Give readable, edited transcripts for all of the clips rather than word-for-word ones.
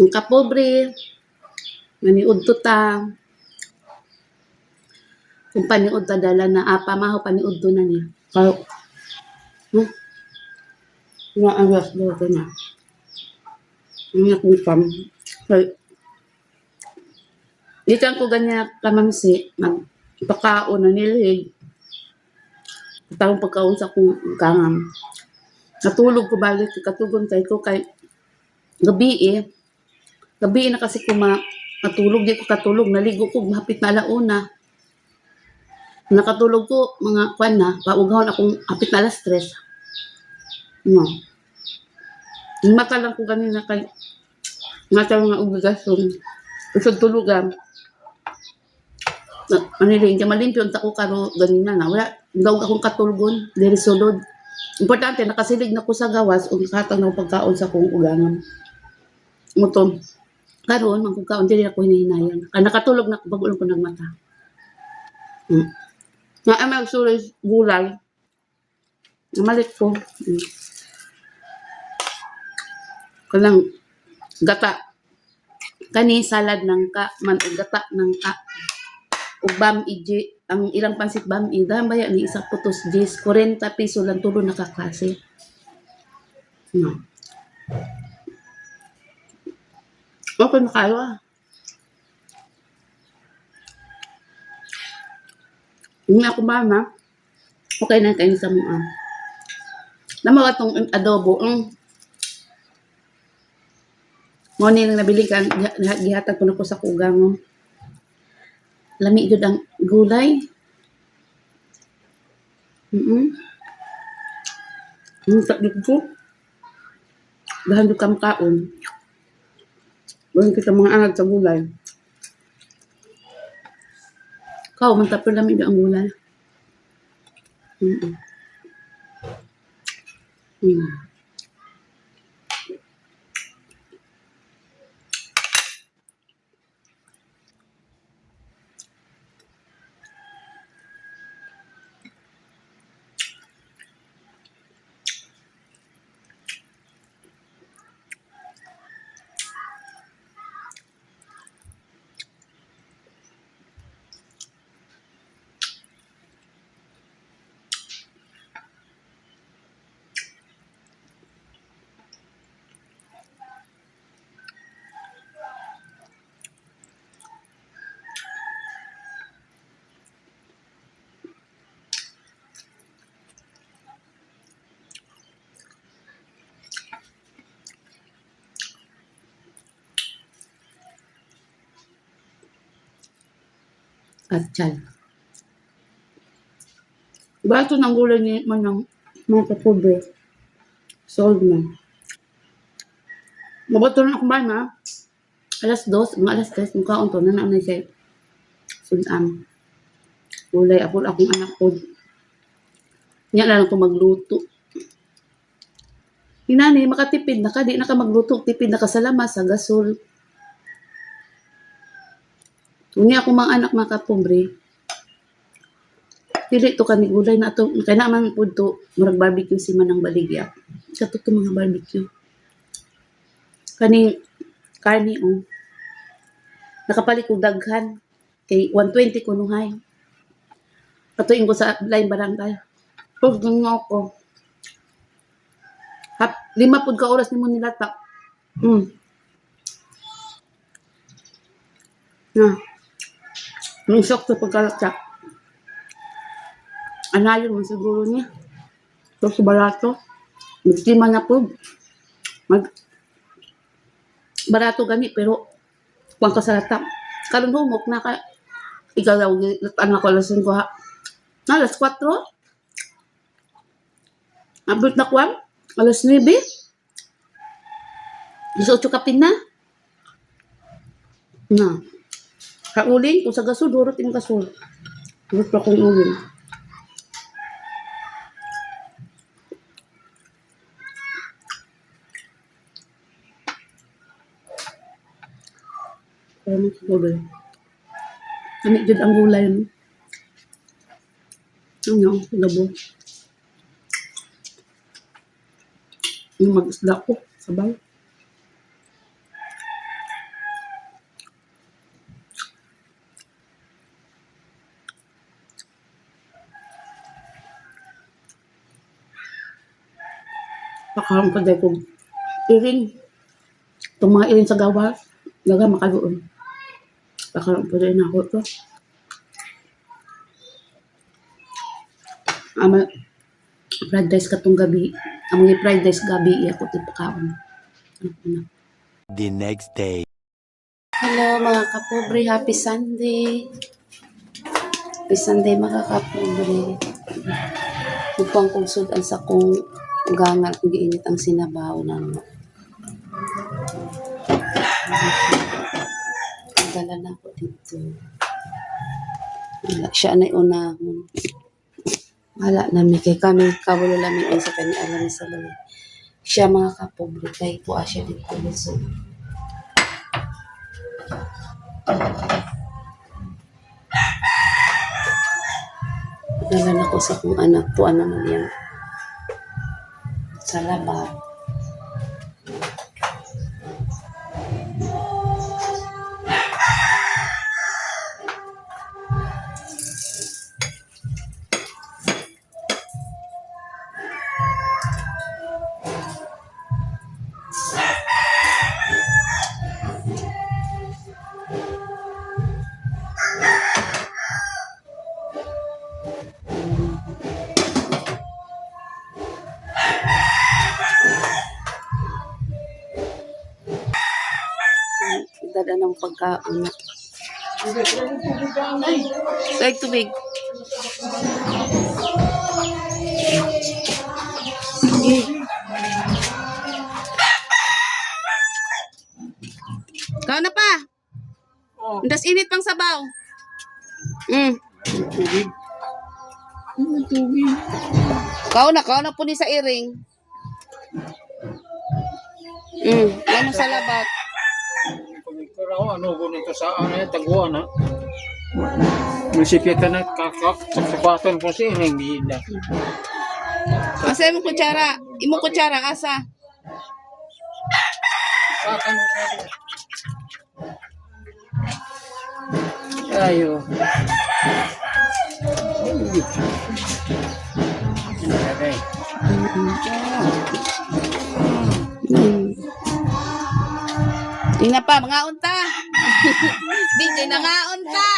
Ang kapobre, maniud to ta, kung paniud ta dala na apa maho paniud to na niya. Kaya, nga alas doon na. Ang nakupam. Kaya, dito ko ganyan kamamsi, magpakaon na nilig. Tawang pagkaon sa kong kangam. Natulog ko balik, katugon kay ko kay gabi na kasi ko matulog, di ko katulog, naligo ko, mahapit na alauna. Nakatulog ko, mga kwan na, paugahon akong hapit na alas 3. No. Yung mata lang ko ganina kay mata lang ang obligasyon. Usod tulugan. Maniling ka malimpyo ang tako karo ganina na. Wala, daw akong katulgon, diri sulod. Importante, nakasilig na ko sa gawas o katang na pagkaon sa kong ugangan. Muton. Karon, magkakaon, dili ako hinahinayang. Nakatulog na ko, bago ko nagmata. Nga amag suray gulay. Namalit ko. Kalang gata. Kani salad ng ka, man o gata ng ka. O bam iji, ang ilang pansit bam i, dahil ba yan, isa putos 10, 40 piso lang tulo nakaklase. Okay na kayo Hindi ako ba na? Okay na kayo sa mga. Namawa tong adobo. Moni lang nabili ka, gihatag ko na ko sa kugang. Lami jud ang gulay. Sakit ko. Dahan jud kam kaon. Bukan kita mga anak sa gulay. Kau man tapos lami jud ang gulay. Atchal. Bato ng gulay ni manang mga kapobre. Sold na. Mabato na ako ba na? Alas 2, mga alas 3, mukhaon to, nanaan na siya. Sudan. Gulay, akong anak ko. Nga lang ako magluto. Hinani, makatipid na ka, di na ka magluto, tipid na ka sa lamas, sa gasol. Kung ako mga anak mga kapobre, pili to kami gulay na to. Kaya naman po to, marag barbecue si Manang Baligya. Kato to mga barbecue. Kani, karni nakapalit ko daghan. Kay 120 ko nuhay. Katuin ko sa line barangay. Pag ganyan ako. 5 pud ka oras ni mo nilata. Nung shock sa pagkalata. Anayon mo siguro niya. Ito sa barato. Magtima na po. Barato gani pero kuwang ka sa lata. Karong humok na ka. Ikaw daw, lataan ako alas 5 ha. Alas 4? Abot na kuwang? Alas 9? Alas 8 kapin na. Kauling, kung sa gasol, durot yung gasol. Durot pa kong uling. Kaya mo siguro. Kami dyan ang gulay mo. Labo. Yung mag-isda ko, sabay. Pakaroon pa dahil kong iring. Itong mga iring sa gawa, naga makaroon. Pakaroon pa dahil na ako ito. Ama, fried rice katong gabi. Ang mga fried rice gabi, iya ko ito pakaroon. The next day. Hello mga kapobre, happy Sunday. Happy Sunday mga kapobre. Upang kong sudan sa kong gangal kung giinit ang sinabaw na dala na ako dito. Wala siya na unahon. Wala namin kay kami kabulo namin sa kanya alam sa lawi. Siya mga kapobre kay tuwa siya dito so. Dala na ko sa kong anak tuwa naman yan sa labas. Dala ng pagkaon. Like tubig. Kau na pa. Das init pang sabaw. Tubig. Kau na po ni sa iring. Ano sa labat? Ano gunito sa taguan ha. Musipitan na kakak sa sapaton po siya yung gihida. Asa mo kutsara? Imo kutsara asa? Sakan mo sabi. Ayo. Okay. Ina pa, mga unta. Bigay na nga unta.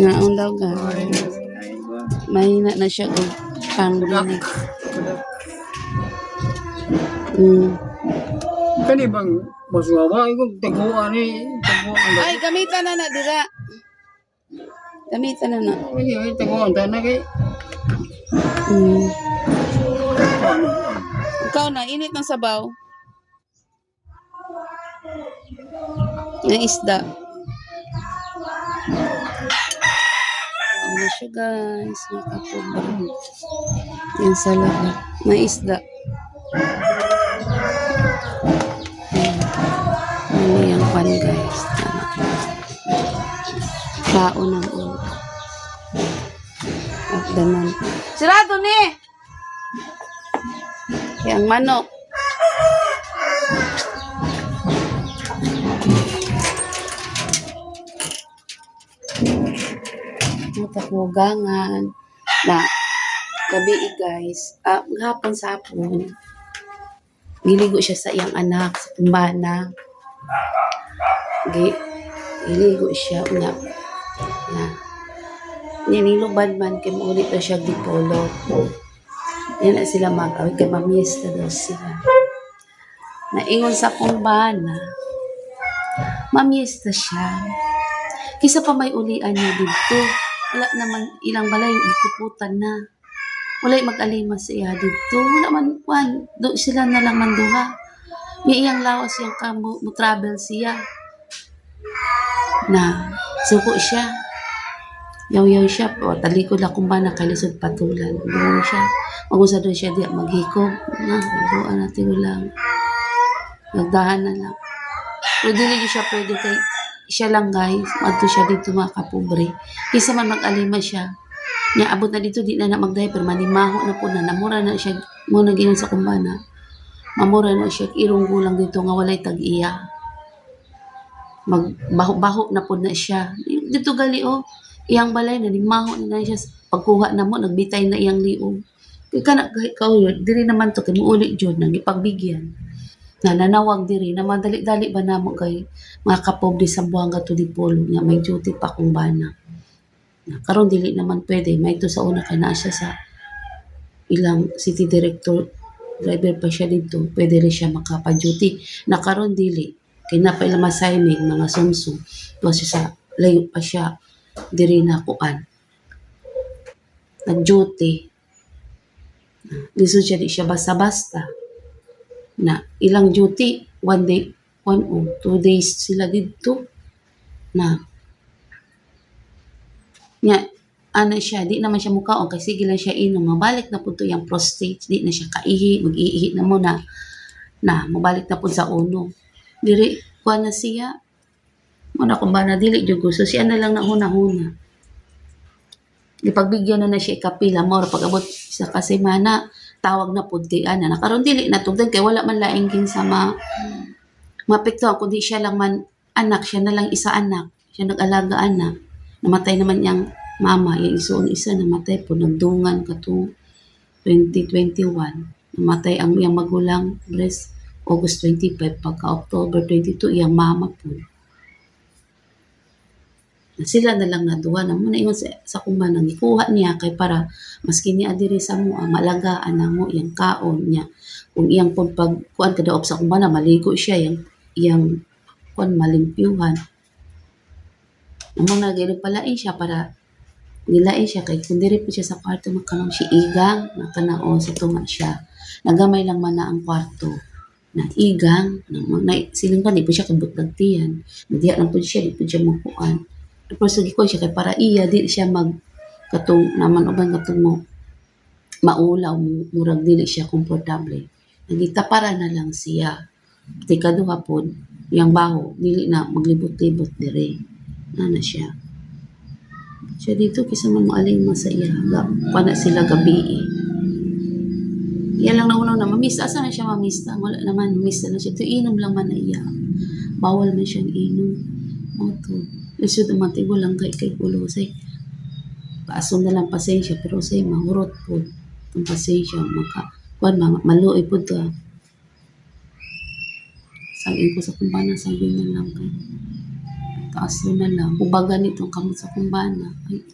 Ngaon daw ka. Mahina na siya kung pangbinig. Kani bang masuwa kung taguan eh. Ay, gamitan na dira. Gamitan na. Ay, taguan ta na kay. Ikaw na, init ng sabaw. Ng isda. Ano siya guys, nakapubang. Yan sa lahat. May isda. Ano yung pan guys. Kaon ng ulo. At daman. Sirado ni! Yang manok. Matagwagangan na gabi guys. Hapon sa hapon. Giligo siya sa iyang anak sa kumbana. Giligo siya na ninilubad man kay ulit na siya dipolo. Yan na sila mag-awit kay mamiesta daw sila. Naingon sa kumbana, mamiesta siya. Kisa pa may ulian niya dito. Wala naman ilang balay, ikuputan na. Wala mag-alima siya dito. Wala man, sila na lang manduha. May iyang lawas yung kamo, travel siya. Na, suko siya. Yaw-yaw siya. O, talikod na kumbana, kalisod patulan. Doon siya. Mag-usa doon siya diya maghikog. Magbuan natin lang. Nagdahan na lang. Pero dili siya pwede kay siya lang guys. Madto siya dito mga kapobre. Kisa man mag-alima siya. Niya abot na dito, di na mag-diaper. Manimaho na po na. Namura na siya. Muna ginan sa kumbana. Mamura na siya. Irong gulang dito nga walay tag-iya. Magbaho-baho na po na siya. Dito gali iyang balay na. Nimaho na siya. pagkuha na mo nagbitay na iyang liog. Kay kana ikaw yun, diri naman to kay muuli jud nang ipagbigyan. Na nanawag diri na madali-dali ba namo kay mga kapobre sa Buanga to Dipolo nga may duty pa kung bana. Na karon dili naman pwede may to sa una kay naa siya sa ilang city director driver pa siya dito, pwede rin siya makapa-duty. Na karon dili kay na pa ila masigning mga sumsum. Kasi sa layo pa siya diri na kuan. Nag-duty. Lisod siya di siya basta-basta. Na ilang duty, 1 day, 2 days sila dito. Na nya ano siya, di naman siya mukaon kay sige lang siya inom, mabalik na po to yung prostate, di na siya kaihi, mag-iihi na mo na mabalik na po sa uno. Diri, kuha na siya, muna kung ba na dili jud gusto, siya na lang na huna-huna. Di pagbigyan na siya ikapila mo, pag abot sa kasemana, tawag na po di ana. Nakaroon dili na tugdan kay wala man laing kinsa mapekto kundi siya lang man anak, siya na lang isa anak, siya nag-alaga anak. Namatay naman niyang mama, yung isuon isa namatay po, nagdungan katong 2021. Namatay ang iyang magulang breast August 25, pagka October 22, iyang mama po. Sila na lang na duwa na muna ingon sa kumanang ikuha niya kay para maski niya diri sa mo malagaan na mo iyang kaon niya kung iyang pag kuan kada op sa kumana maligo siya iyang kuan malimpyuhan amo na gid palain siya para nilain siya kay kun diri po siya sa kwarto makanang si igang nakanaon sa tunga siya nagamay lang man na ang kwarto na igang na siling pa di po siya kabutag tiyan diya lang po siya di po siya makuan. Tapos lagi ko siya kay para iya di siya katong naman uban katong mo maulaw murag dili siya komportable. Nagita para na lang siya. Di kaduha pod yang baho dili na maglibot-libot dire. Na siya. Siya dito kisa man maaling sa iya pana sila gabi. Iya lang na unaw na mamiss asa na siya mamiss wala naman miss na siya to inom lang man na iya. Bawal man siyang inom. Mo to. Lisod ang matigo lang kay kulo say kaaso na lang pasensya pero say mahurot po ang pasensya kuan maluoy po to sabihin ko sa kumbana sabi na lang kay kaaso na lang ubagan itong kamot sa kumbana ay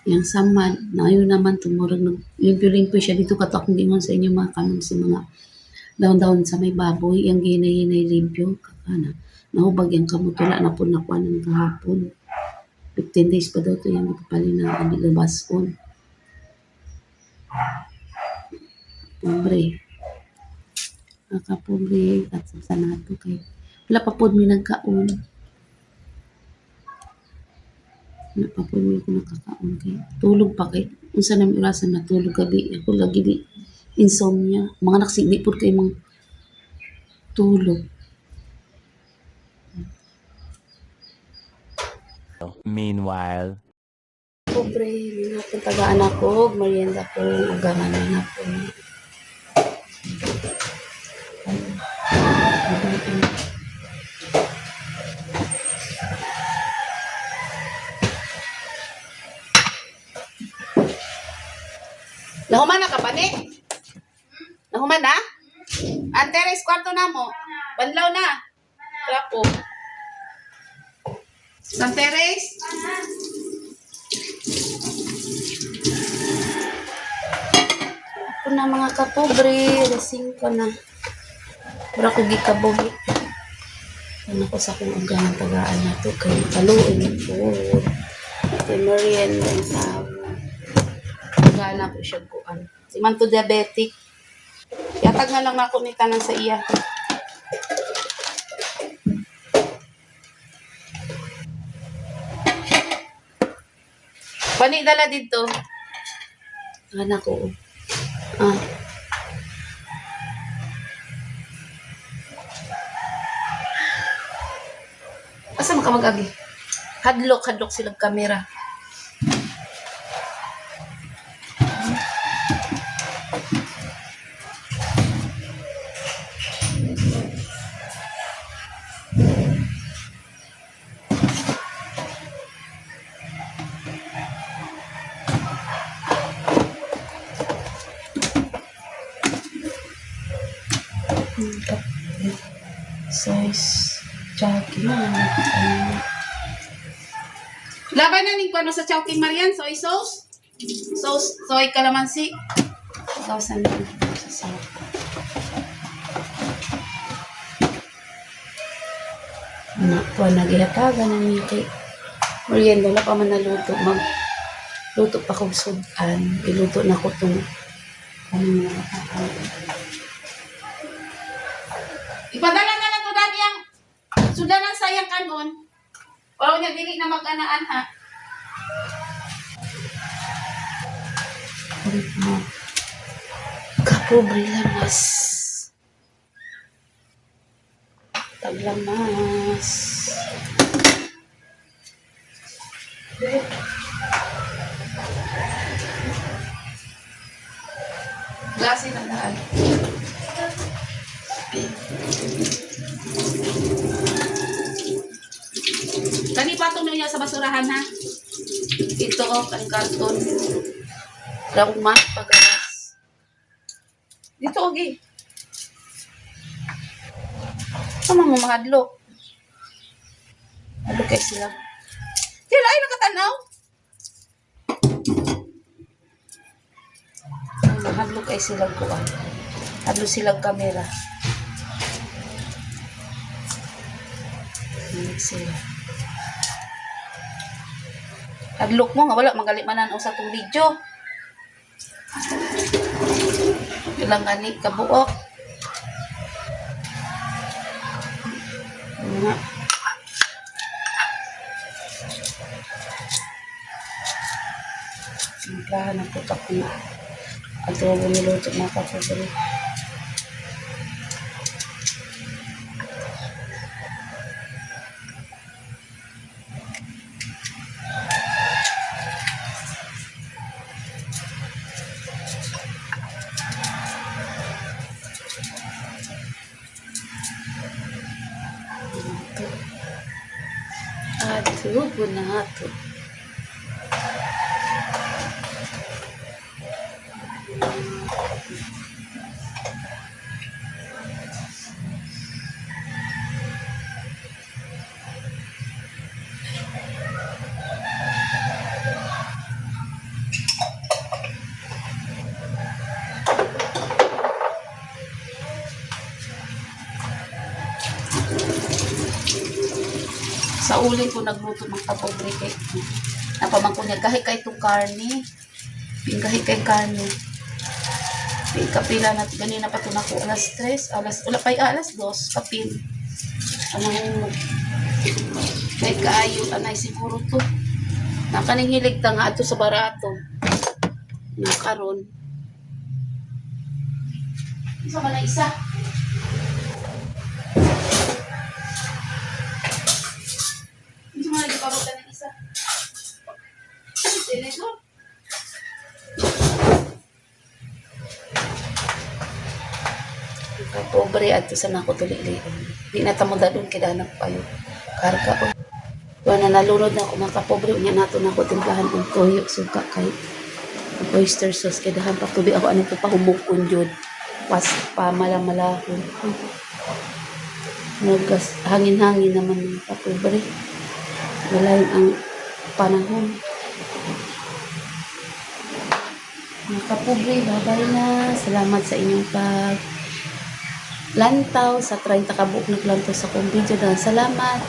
yang samad na yun naman tumurag limpyo-limpyo siya dito katakong gingon sa inyo mga kanong si mga daon-daon sa may baboy yung ginay-ginay limpyo kakana nahubag yung kamutula na po nakuha ng kahapon. 15 days pa daw ito yung ipapalin na labas on. Pobre. Nakapobre at sa nato kay wala pa po mi nagkaon. Wala pa po mi ko nakakaon kay tulog pa kay unsa na mi orasan na tulog gabi ako lagi di insomnia mga naksindi po kay mga tulog. Meanwhile, Pobre, mga kong taga-anak ko, merienda ko, ugaman na po. Nahuman na ka pa, ni? Nahuman na? Anteres, kwarto na mo. Banlaw na. Trapo. Anteres? Ako na mga kapobre, lasing ko na. Para ko gikabuhi. Ano ko sa kong ugang tagaan na to kay kaluin po. Kay merienda yung tao. Tagaan na po siya kuan. Si man to diabetic. Yatag na lang ako ni tanan sa iya. Pani dala dito. Anak ko. Asa ka mag-agi? Hadlok silang kamera. Size. Chowking na. Laban na ning paano sa Chowking Marian? Soy sauce? Soy kalamansi. Sauce na sa sauce. Po, naghihatagan na ni kay Marian, wala pa man naluto. Luto pa kong sudan. Iluto na ko itong ipadala na lang to dati ang sudan ng sayang kanon. Wala niya dili na mag-anaan ha. Kapobre lamas. Taglamas. Glasin na daan. Kani patong niya sa basurahan ha. Ito kan karton. Rauma pagawas. Dito ogi. Sama mo mahadlok. Hadlok kay sila. Sila ay nakatanaw. Hadlok kay sila ko. Hadlok sila kamera. Sila. Hadlok mo nga wala magalimanan o sa tong video. Ilang gani kabuok. Nga. Naglahan ako tapos na. At huwag niluto na kapagod. Ato po na ato. Sa uli ko nagluto ng kapobre kay napamangko niya kahit kay itong karne. Kahit kay karne. Kapila na ganina pa ito na ko alas 3, wala pa alas 2, kapil. Anong kay kaayo, anay siguro to. Nakaning hilig ta nga ato sa barato. Nakaron. Isa ka na isa. Hindi mo nagpapabutan ng isa. Senator? Kapobre at sa nako tuli-lion. Di na tamo dadon kidanap payo. Karga ko. Wala na nalunod na ako mga kapobre. Unya nato na ako timplahan ng toyo. Suka kay oyster sauce. Kaya dahan pa tubi ako. Ano ito pa humukon yun. Pas pa malamalahon. Hangin-hangin naman mga kapobre. Wala yung ang panahon. Mga kapobre, babay na. Salamat sa inyong lantaw sa 30 kabuok naglantaw sa kong video. Dahil salamat.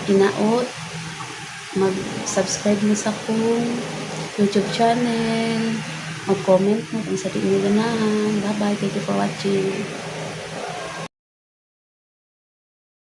Inaot. Mag-subscribe mo sa kong YouTube channel. Mag-comment mo kung sa di nyo ganahan. Bye-bye. Thank you for watching.